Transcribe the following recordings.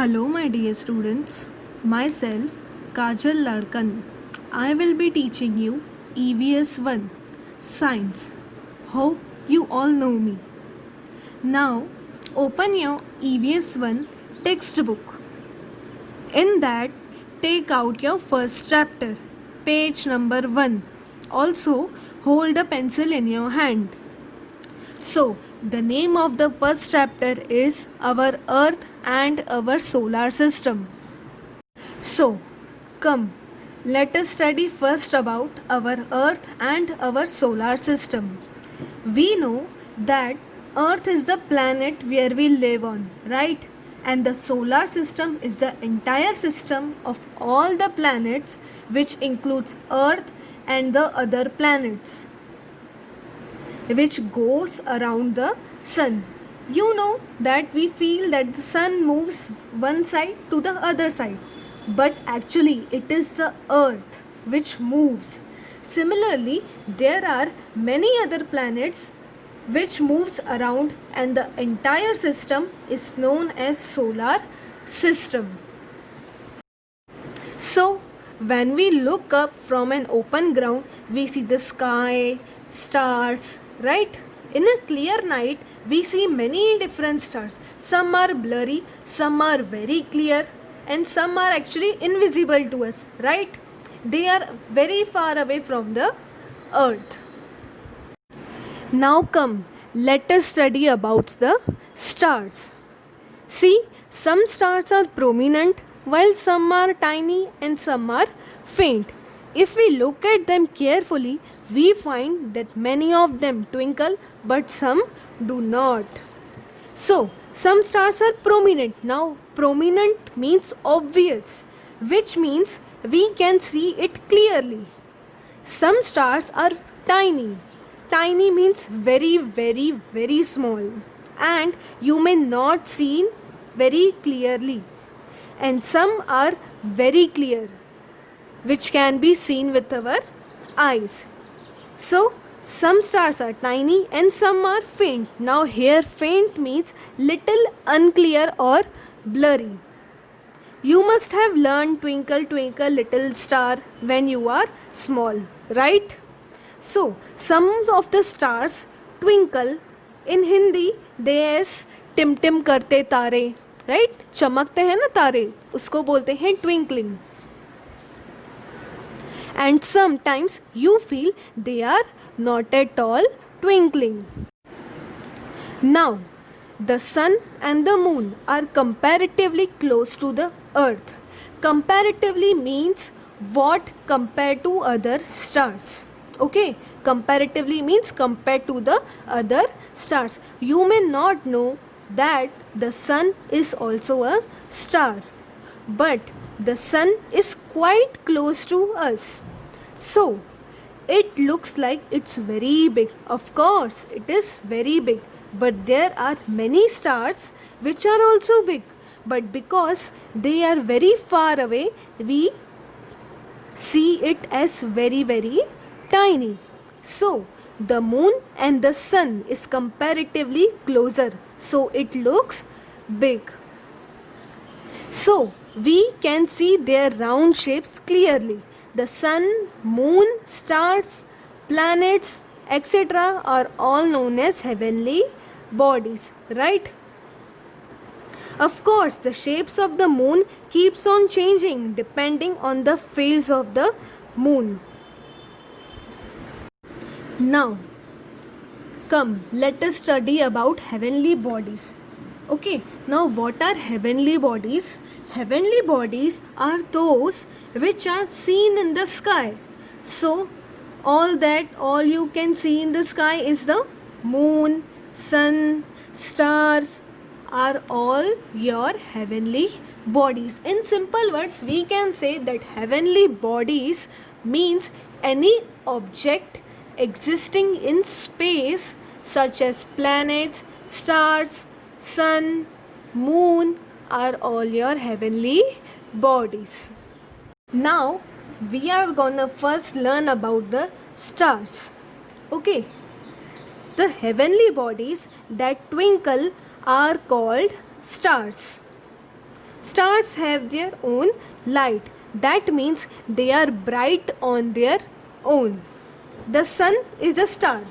Hello, my dear students. Myself, Kajal Ladkan. I will be teaching you EVS 1 Science. Hope you all know me. Now, open your EVS 1 textbook. In that, take out your first chapter, page number 1. Also, hold a pencil in your hand. So, the name of the first chapter is Our Earth and Our Solar System. So, come, let us study first about our Earth and our solar system. We know that Earth is the planet where we live on, right? And the solar system is the entire system of all the planets, which includes Earth and the other planets, which goes around the sun. You know that we feel that the sun moves one side to the other side, but actually it is the earth which moves. Similarly, there are many other planets which moves around, and the entire system is known as solar system. So, when we look up from an open ground, we see the sky, stars, right? In a clear night, we see many different stars. Some are blurry, some are very clear, and some are actually invisible to us, right? They are very far away from the earth. Now come, let us study about the stars. See, some stars are prominent while some are tiny and some are faint. If we look at them carefully, we find that many of them twinkle but some do not. So, some stars are prominent. Now, prominent means obvious, which means we can see it clearly. Some stars are tiny. Tiny means very, very, very small, and you may not see very clearly. And some are very clear, which can be seen with our eyes. So, some stars are tiny and some are faint. Now, here faint means little unclear or blurry. You must have learned Twinkle Twinkle Little Star when you are small, right? So, some of the stars twinkle. In Hindi, they as टिम टिम करते तारे, right? चमकते हैं ना तारे, उसको बोलते हैं twinkling. And sometimes you feel they are not at all twinkling. Now, the sun and the moon are comparatively close to the earth. Comparatively means what compared to other stars. Okay, comparatively means compared to the other stars. You may not know that the sun is also a star, but the sun is quite close to us. So, it looks like it's very big. Of course, it is very big. But there are many stars which are also big. But because they are very far away, we see it as very, very tiny. So, the moon and the sun is comparatively closer. So, it looks big. So, we can see their round shapes clearly. The sun, moon, stars, planets, etc. are all known as heavenly bodies, right? Of course, the shapes of the moon keeps on changing depending on the phase of the moon. Now, come, let us study about heavenly bodies. Okay, now what are heavenly bodies? Heavenly bodies are those which are seen in the sky. So, all you can see in the sky is the moon, sun, stars are all your heavenly bodies. In simple words, we can say that heavenly bodies means any object existing in space such as planets, stars, sun, moon are all your heavenly bodies. Now, we are gonna first learn about the stars. Okay, the heavenly bodies that twinkle are called stars. Stars have their own light. That means they are bright on their own. The sun is a star.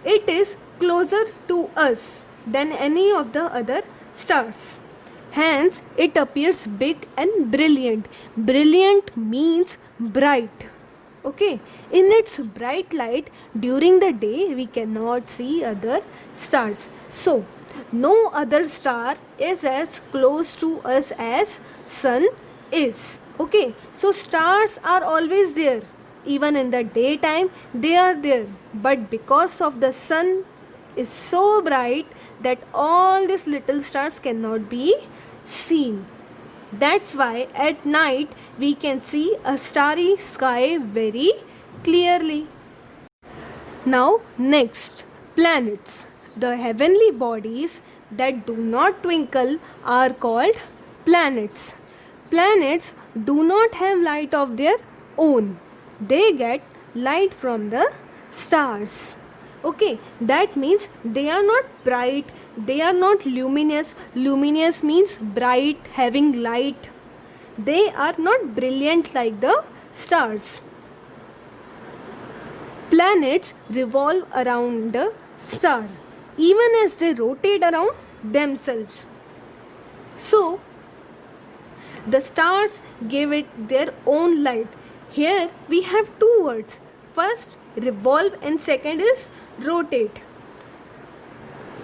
It is closer to us than any of the other stars. Hence, it appears big and brilliant. Brilliant means bright. Okay, in its bright light during the day, we cannot see other stars. So, no other star is as close to us as sun is. Okay, so stars are always there. Even in the daytime, they are there. But because of the sun is so bright that all these little stars cannot be seen. That's why at night we can see a starry sky very clearly. Now, next, planets. The heavenly bodies that do not twinkle are called planets. Planets do not have light of their own. They get light from the stars. Okay, that means they are not bright, they are not luminous. Luminous means bright, having light. They are not brilliant like the stars. Planets revolve around the star even as they rotate around themselves. So, the stars give it their own light. Here we have two words. First, revolve, and second is rotate.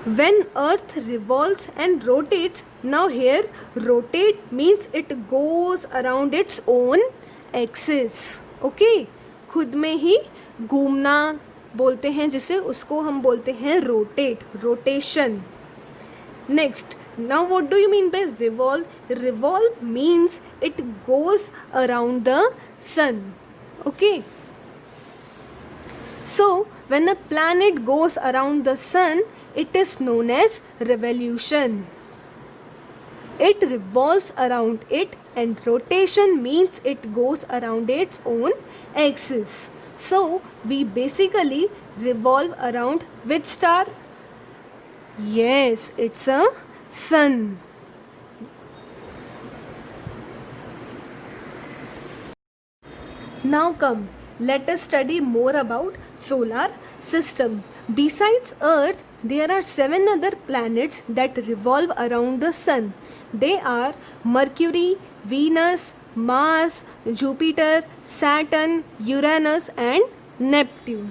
When earth revolves and rotates, now here rotate means it goes around its own axis. Okay, खुद में ही घूमना बोलते हैं जिसे, उसको हम बोलते हैं rotate, rotation. Next, now what do you mean by revolve? Revolve means it goes around the sun. Okay. So, when a planet goes around the sun, it is known as revolution. It revolves around it, and rotation means it goes around its own axis. So, we basically revolve around which star? Yes, it's a sun. Now come, let us study more about solar system. Besides Earth, there are 7 other planets that revolve around the sun. They are Mercury, Venus, Mars, Jupiter, Saturn, Uranus and Neptune.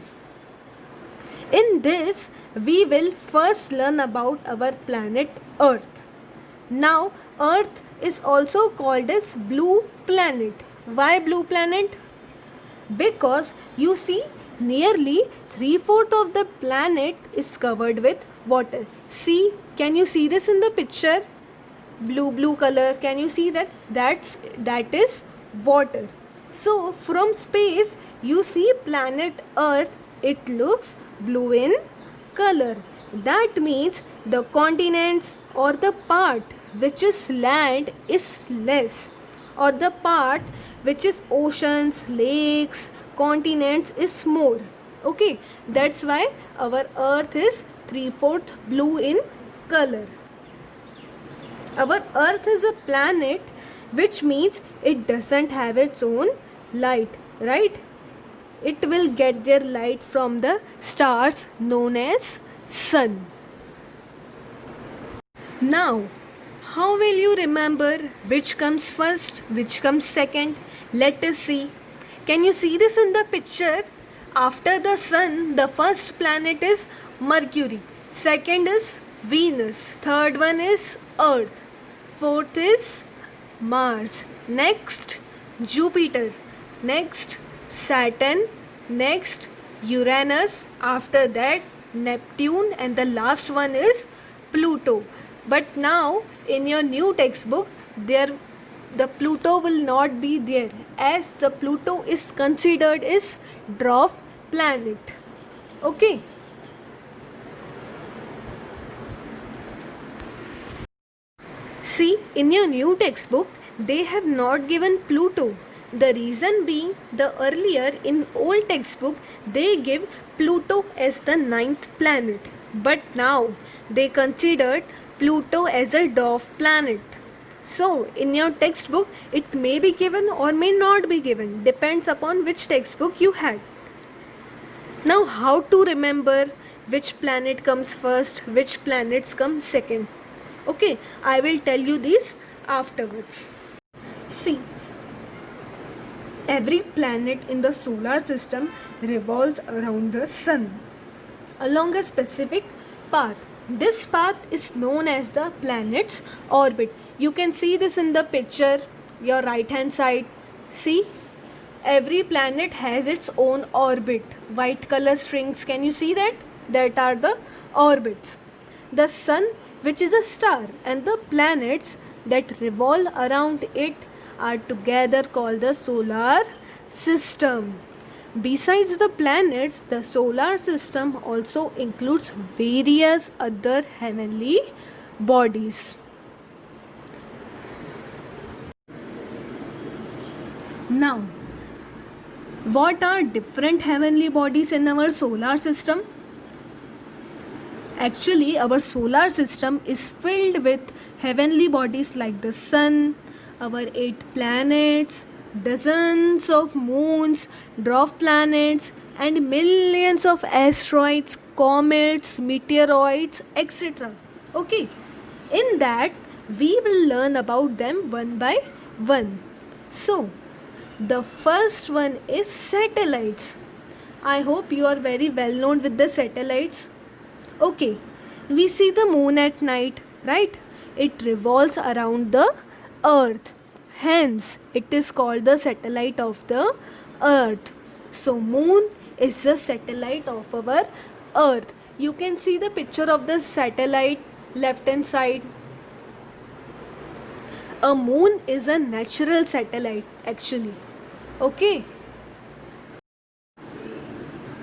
In this, we will first learn about our planet Earth. Now, Earth is also called as blue planet. Why blue planet? Because you see, nearly 3/4 of the planet is covered with water. See, can you see this in the picture? Blue color, can you see that? That is water. So from space you see planet Earth, it looks blue in color. That means the continents or the part which is land is less, or the part which is oceans, lakes, continents is more. Okay, that's why our Earth is 3/4 blue in color. Our Earth is a planet, which means it doesn't have its own light, right? It will get their light from the stars known as sun. Now, how will you remember which comes first, which comes second? Let us see. Can you see this in the picture? After the sun, the first planet is Mercury. Second is Venus. Third one is Earth. Fourth is Mars. Next, Jupiter. Next, Saturn. Next, Uranus. After that, Neptune. And the last one is Pluto. But now, in your new textbook, the Pluto will not be there, as the Pluto is considered as dwarf planet. Okay. See, in your new textbook, they have not given Pluto. The reason being, the earlier in old textbook, they give Pluto as the 9th planet. But now, they considered Pluto as a dwarf planet. So, in your textbook, it may be given or may not be given, depends upon which textbook you had. Now, how to remember which planet comes first, which planets come second? Okay, I will tell you these afterwards. See, every planet in the solar system revolves around the sun along a specific path. This path is known as the planet's orbit. You can see this in the picture, your right hand side. See, every planet has its own orbit. White color strings, can you see that? That are the orbits. The sun, which is a star, and the planets that revolve around it are together called the solar system. Besides the planets, the solar system also includes various other heavenly bodies. Now, what are different heavenly bodies in our solar system? Actually, our solar system is filled with heavenly bodies like the sun, our 8 planets, dozens of moons, dwarf planets, and millions of asteroids, comets, meteoroids, etc. Okay, in that we will learn about them one by one. So, the first one is satellites. I hope you are very well known with the satellites. Okay, we see the moon at night, right? It revolves around the earth. Hence, it is called the satellite of the earth. So, moon is the satellite of our earth. You can see the picture of the satellite left hand side. A moon is a natural satellite actually. Okay.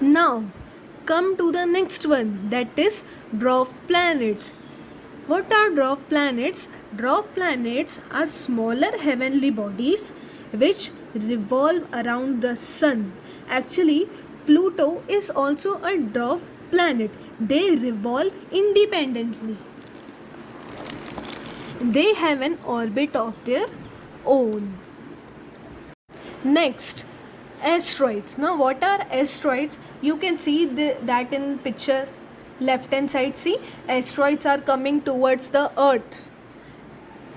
Now, come to the next one, that is dwarf planets. What are dwarf planets? Dwarf planets are smaller heavenly bodies which revolve around the sun. Actually, Pluto is also a dwarf planet. They revolve independently. They have an orbit of their own. Next, asteroids. Now, what are asteroids? You can see that in picture left hand side. See, asteroids are coming towards the earth.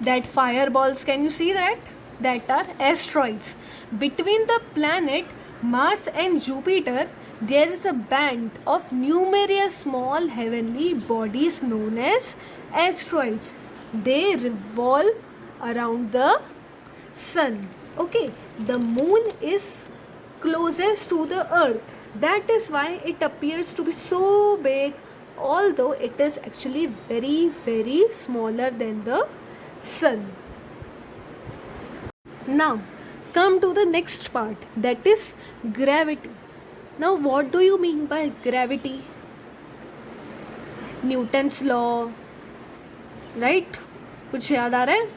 That fireballs, can you see that? That are asteroids. Between the planet Mars and Jupiter, there is a band of numerous small heavenly bodies known as asteroids. They revolve around the sun. Okay, the moon is closest to the earth. That is why it appears to be so big, although it is actually very, very smaller than the sun. Now, come to the next part, that is gravity. Now, what do you mean by gravity? Newton's law, right? कुछ याद आ रहा है?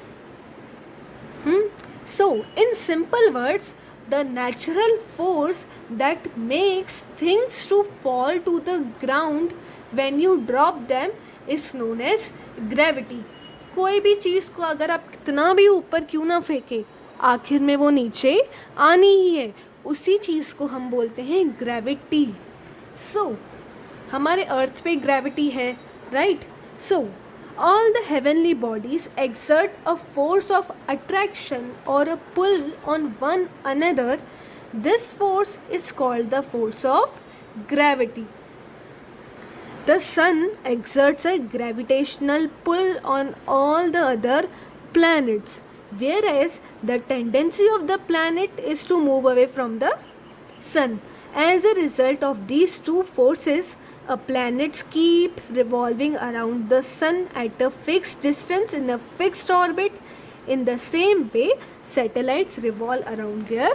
So, in simple words, the natural force that makes things to fall to the ground when you drop them is known as gravity. कोई भी चीज़ को अगर आप कितना भी ऊपर क्यों ना फेंके, आखिर में वो नीचे आनी ही है. उसी चीज़ को हम बोलते हैं ग्रेविटी. सो हमारे अर्थ पे ग्रेविटी है, right? So all the heavenly bodies exert a force of attraction or a pull on one another. This force is called the force of gravity. The sun exerts a gravitational pull on all the other planets, whereas the tendency of the planet is to move away from the sun. As a result of these two forces, a planet keeps revolving around the sun at a fixed distance in a fixed orbit. In the same way, satellites revolve around their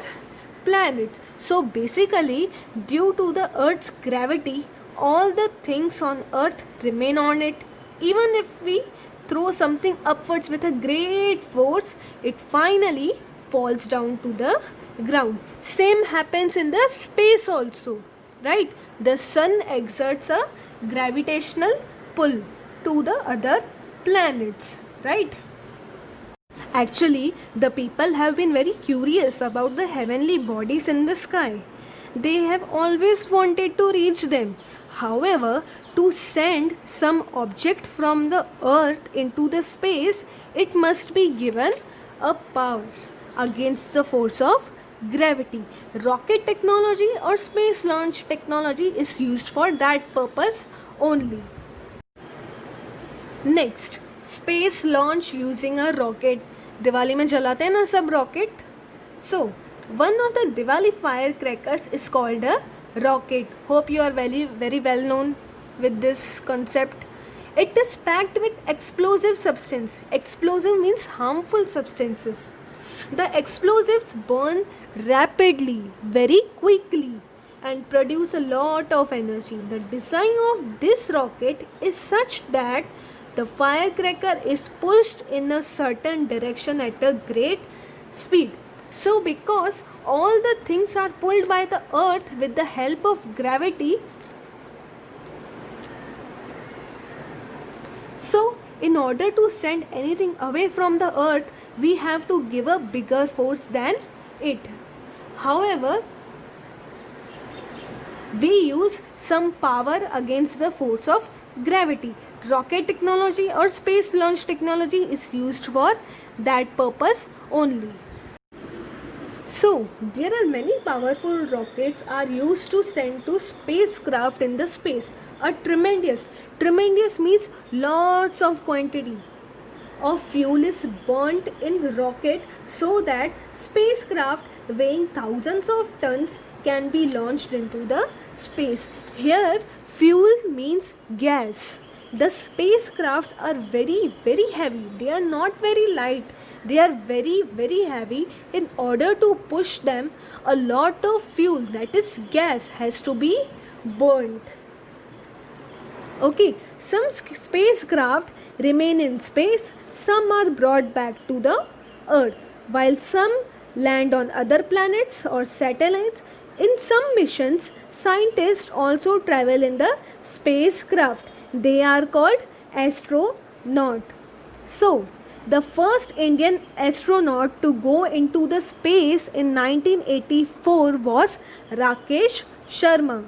planets. So basically, due to the Earth's gravity, all the things on Earth remain on it. Even if we throw something upwards with a great force, it finally falls down to the ground. Same happens in the space also, right? The sun exerts a gravitational pull to the other planets, right? Actually, the people have been very curious about the heavenly bodies in the sky. They have always wanted to reach them. However, to send some object from the earth into the space, it must be given a power against the force of gravity. Rocket technology or space launch technology is used for that purpose only. Next space launch using a rocket. Diwali में जलाते हैं ना सब rocket. So one of the Diwali fire crackers is called a rocket. Hope you are very well known with this concept. It is packed with explosive substance. Explosive means harmful substances. The explosives burn rapidly, very quickly, and produce a lot of energy. The design of this rocket is such that the firecracker is pushed in a certain direction at a great speed. So, because all the things are pulled by the earth with the help of gravity, so in order to send anything away from the earth, we have to give a bigger force than it. However, we use some power against the force of gravity. Rocket technology or space launch technology is used for that purpose only. So there are many powerful rockets are used to send to spacecraft in the space. A tremendous means lots of quantity of fuel is burnt in rocket so that spacecraft weighing thousands of tons can be launched into the space. Here fuel means gas. The spacecrafts are very heavy. They are not very light. They are very heavy. In order to push them, a lot of fuel, that is gas, has to be burnt. Okay, some spacecraft remain in space. Some are brought back to the earth, while some land on other planets or satellites. In some missions, scientists also travel in the spacecraft. They are called astronaut. So, the first Indian astronaut to go into the space in 1984 was Rakesh Sharma.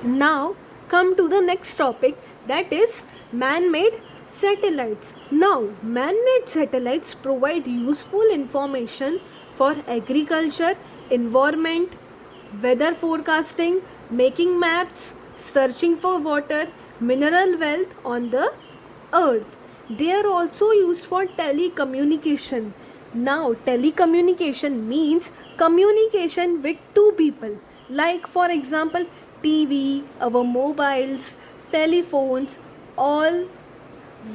Now, come to the next topic, that is man-made satellites. Now, man-made satellites provide useful information for agriculture, environment, weather forecasting, making maps, searching for water, mineral wealth on the earth. They are also used for telecommunication. Now, telecommunication means communication with two people. Like for example, TV, our mobiles, telephones, all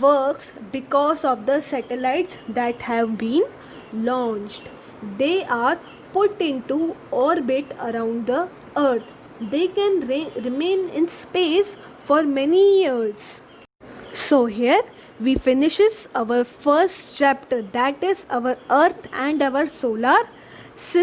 works because of the satellites that have been launched. They are put into orbit around the earth. They can remain in space for many years. So here we finishes our first chapter, that is our earth and our solar system.